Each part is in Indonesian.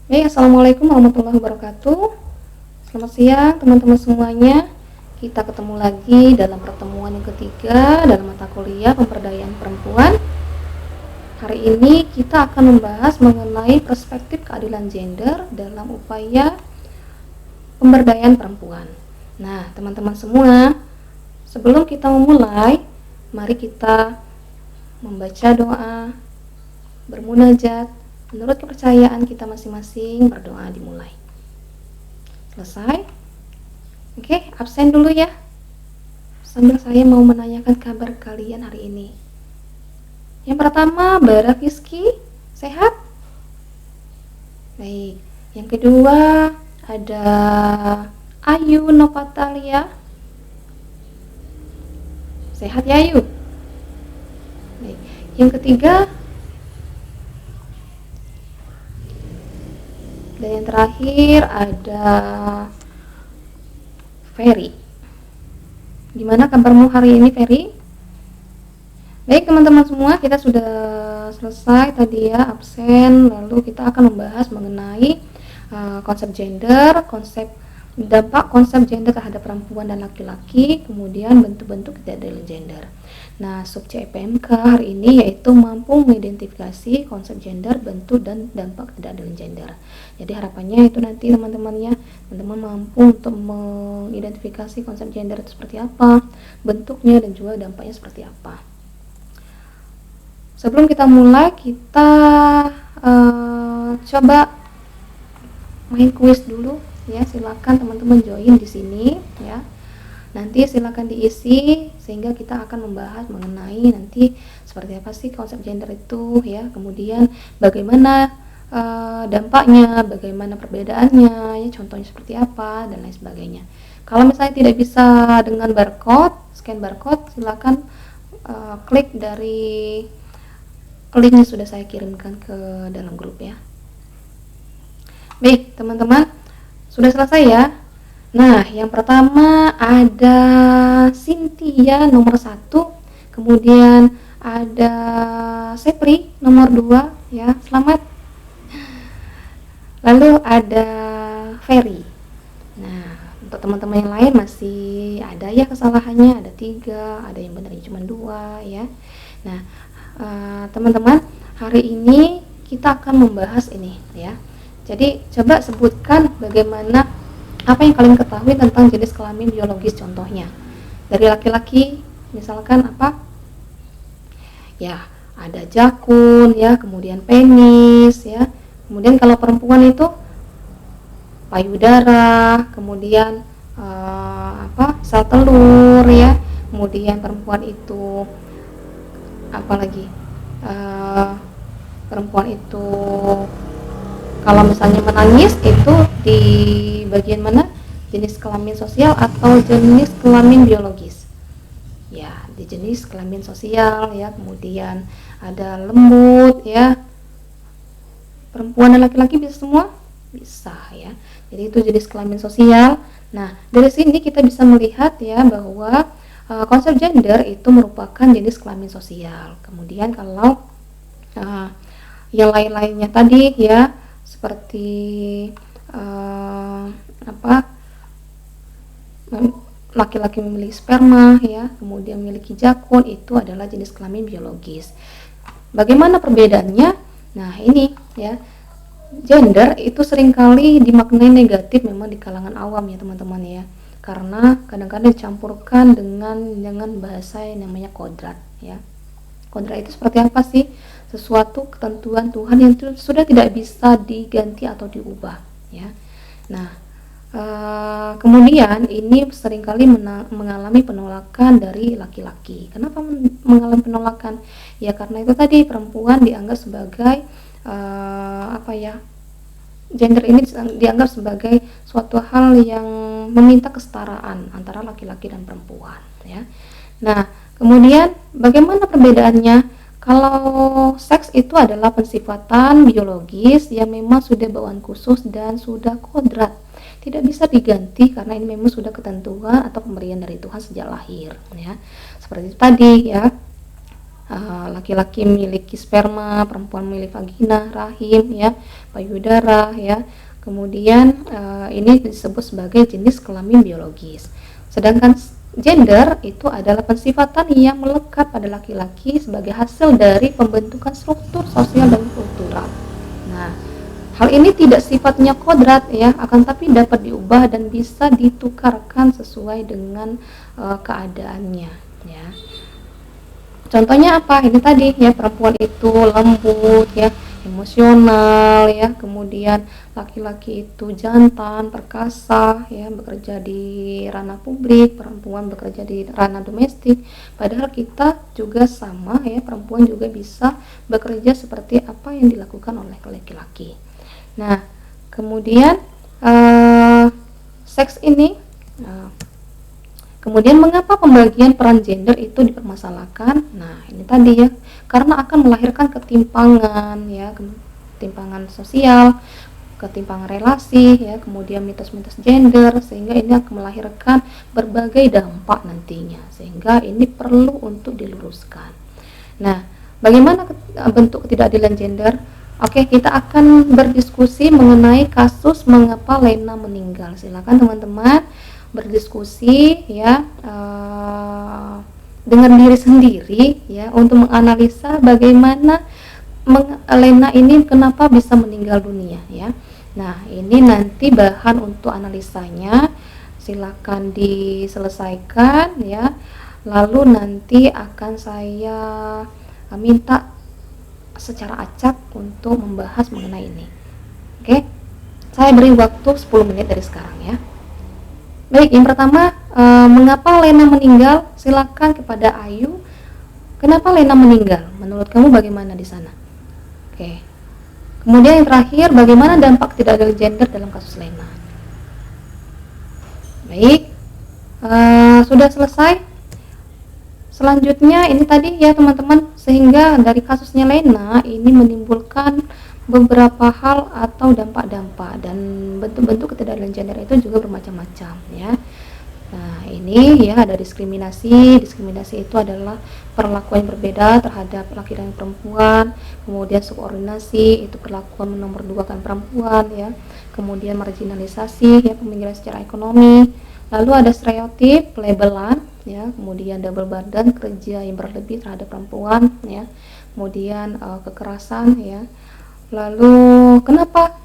Assalamualaikum warahmatullahi wabarakatuh. Selamat siang teman-teman semuanya. Kita ketemu lagi dalam pertemuan yang ketiga dalam mata kuliah pemberdayaan perempuan. Hari ini kita akan membahas mengenai perspektif keadilan gender dalam upaya pemberdayaan perempuan. Nah, teman-teman semua, sebelum kita memulai, mari kita membaca doa, bermunajat, menurut kepercayaan kita masing-masing. Berdoa dimulai. Selesai? Oke, absen dulu ya. Sambil saya mau menanyakan kabar kalian hari ini. Yang pertama, Bara Fiski, sehat? Baik. Yang kedua, ada Ayu Nopatalia. Sehat ya Ayu? Baik. Yang ketiga, dan yang terakhir ada Ferry. Gimana kabarmu hari ini, Ferry? Baik teman-teman semua, kita sudah selesai tadi ya absen. Lalu kita akan membahas mengenai konsep gender, dampak konsep gender terhadap perempuan dan laki-laki, kemudian bentuk-bentuk ketidakadilan gender. Nah, subjek PMK hari ini yaitu mampu mengidentifikasi konsep gender, bentuk dan dampak ketidakadilan gender. Jadi harapannya itu nanti teman-teman mampu untuk mengidentifikasi konsep gender itu seperti apa, bentuknya dan juga dampaknya seperti apa. Sebelum kita mulai, kita coba main kuis dulu ya. Silakan teman-teman join di sini ya. Nanti silakan diisi sehingga kita akan membahas mengenai nanti seperti apa sih konsep gender itu ya. Kemudian bagaimana dampaknya, bagaimana perbedaannya ya, contohnya seperti apa dan lain sebagainya. Kalau misalnya tidak bisa dengan barcode, scan barcode, silakan klik dari link yang sudah saya kirimkan ke dalam grup ya. Baik teman-teman, sudah selesai ya. Nah, yang pertama ada Cynthia nomor 1, kemudian ada Sepri nomor 2 ya, selamat. Lalu ada Ferry. Nah, untuk teman-teman yang lain masih ada ya kesalahannya, ada 3, ada yang benar cuma 2 ya. Nah, teman-teman, hari ini kita akan membahas ini ya. Jadi coba sebutkan bagaimana apa yang kalian ketahui tentang jenis kelamin biologis, contohnya dari laki-laki misalkan apa ya, ada jakun ya, kemudian penis ya, kemudian kalau perempuan itu payudara, kemudian sel telur ya, kemudian perempuan itu apalagi perempuan itu kalau misalnya menangis itu di bagian mana, jenis kelamin sosial atau jenis kelamin biologis ya, di jenis kelamin sosial ya. Kemudian ada lembut ya, perempuan dan laki-laki bisa semua, bisa ya, jadi itu jenis kelamin sosial. Nah, dari sini kita bisa melihat ya bahwa konsep gender itu merupakan jenis kelamin sosial. Kemudian kalau yang lain-lainnya tadi ya, seperti laki-laki memiliki sperma ya, kemudian memiliki jakun, itu adalah jenis kelamin biologis. Bagaimana perbedaannya? Nah, ini ya, gender itu seringkali dimaknai negatif memang di kalangan awam ya teman-teman ya, karena kadang-kadang dicampurkan dengan bahasa yang namanya kodrat ya. Kodrat itu seperti apa sih? Sesuatu ketentuan Tuhan yang sudah tidak bisa diganti atau diubah ya. Nah, kemudian ini seringkali mengalami penolakan dari laki-laki. Kenapa mengalami penolakan? Ya karena itu tadi, perempuan dianggap sebagai gender ini dianggap sebagai suatu hal yang meminta kesetaraan antara laki-laki dan perempuan ya. Nah, kemudian bagaimana perbedaannya? Kalau seks itu adalah pensifatan biologis yang memang sudah bawaan khusus dan sudah kodrat, tidak bisa diganti karena ini memang sudah ketentuan atau pemberian dari Tuhan sejak lahir ya. Seperti itu tadi ya. laki-laki memiliki sperma, perempuan memiliki vagina, rahim, ya, payudara, ya. Kemudian ini disebut sebagai jenis kelamin biologis. Sedangkan gender itu adalah pensifatan yang melekat pada laki-laki sebagai hasil dari pembentukan struktur sosial dan kultural. Nah, hal ini tidak sifatnya kodrat, ya, akan tapi dapat diubah dan bisa ditukarkan sesuai dengan keadaannya, ya. Contohnya apa? Ini tadi, ya, perempuan itu lembut, ya, emosional, ya, kemudian laki-laki itu jantan, perkasa, ya, bekerja di ranah publik, perempuan bekerja di ranah domestik. Padahal kita juga sama, ya, perempuan juga bisa bekerja seperti apa yang dilakukan oleh laki-laki. Nah, kemudian seks ini, kemudian mengapa pembagian peran gender itu dipermasalahkan? Nah, ini tadi, ya, karena akan melahirkan ketimpangan, ya, ketimpangan sosial, ketimpangan relasi, ya, kemudian mitos-mitos gender, sehingga ini akan melahirkan berbagai dampak nantinya, sehingga ini perlu untuk diluruskan. Nah, bagaimana bentuk ketidakadilan gender? Oke, kita akan berdiskusi mengenai kasus mengapa Lena meninggal. Silakan teman-teman berdiskusi, ya, dengan diri sendiri, ya, untuk menganalisa bagaimana Lena ini kenapa bisa meninggal dunia, ya. Nah, ini nanti bahan untuk analisanya. Silakan diselesaikan, ya. Lalu nanti akan saya minta secara acak untuk membahas mengenai ini. Oke, saya beri waktu 10 menit dari sekarang, ya. Baik, yang pertama, mengapa Lena meninggal? Silakan kepada Ayu. Kenapa Lena meninggal? Menurut kamu bagaimana di sana? Oke. Kemudian yang terakhir, bagaimana dampak tidak adil gender dalam kasus Lena? Baik, sudah selesai. Selanjutnya ini tadi, ya, teman-teman, sehingga dari kasusnya Lena ini menimbulkan beberapa hal atau dampak-dampak, dan bentuk-bentuk ketidakadilan gender itu juga bermacam-macam, ya. Nah, ini, ya, ada diskriminasi. Diskriminasi itu adalah perlakuan yang berbeda terhadap laki dan perempuan. Kemudian subordinasi, itu perlakuan menomorduakan perempuan, ya. Kemudian marginalisasi, ya, peminggiran secara ekonomi. Lalu ada stereotip, labelan, ya. Kemudian double burden, kerja yang berlebih terhadap perempuan, ya. Kemudian kekerasan, ya. Lalu kenapa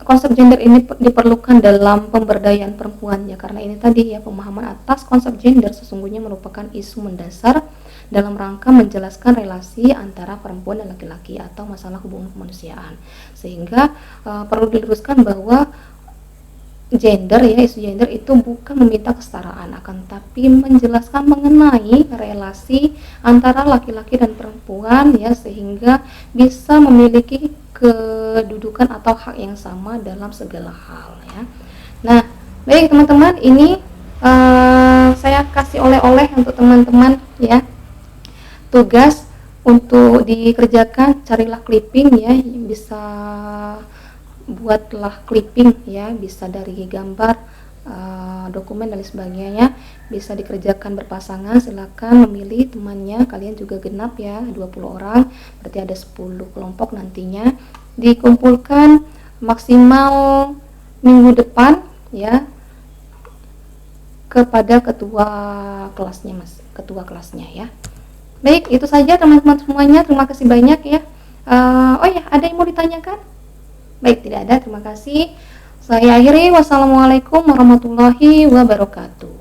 konsep gender ini diperlukan dalam pemberdayaan perempuan, ya, karena ini tadi, ya, pemahaman atas konsep gender sesungguhnya merupakan isu mendasar dalam rangka menjelaskan relasi antara perempuan dan laki-laki atau masalah hubungan kemanusiaan, sehingga perlu diluruskan bahwa gender, ya, isu gender itu bukan meminta kesetaraan, akan tapi menjelaskan mengenai relasi antara laki-laki dan perempuan, ya, sehingga bisa memiliki kedudukan atau hak yang sama dalam segala hal, ya. Nah, baik teman-teman, ini saya kasih oleh-oleh untuk teman-teman, ya. Tugas untuk dikerjakan, carilah clipping, ya, bisa buatlah clipping, ya, bisa dari gambar, dokumen dan sebagainya, bisa dikerjakan berpasangan. Silakan memilih temannya, kalian juga genap, ya, 20 orang, berarti ada 10 kelompok nantinya, dikumpulkan maksimal minggu depan, ya, kepada ketua kelasnya, ya. Baik, itu saja teman-teman semuanya, terima kasih banyak, ya. Oh ya, ada yang mau ditanyakan? Baik, tidak ada, terima kasih. Saya akhiri, wassalamualaikum warahmatullahi wabarakatuh.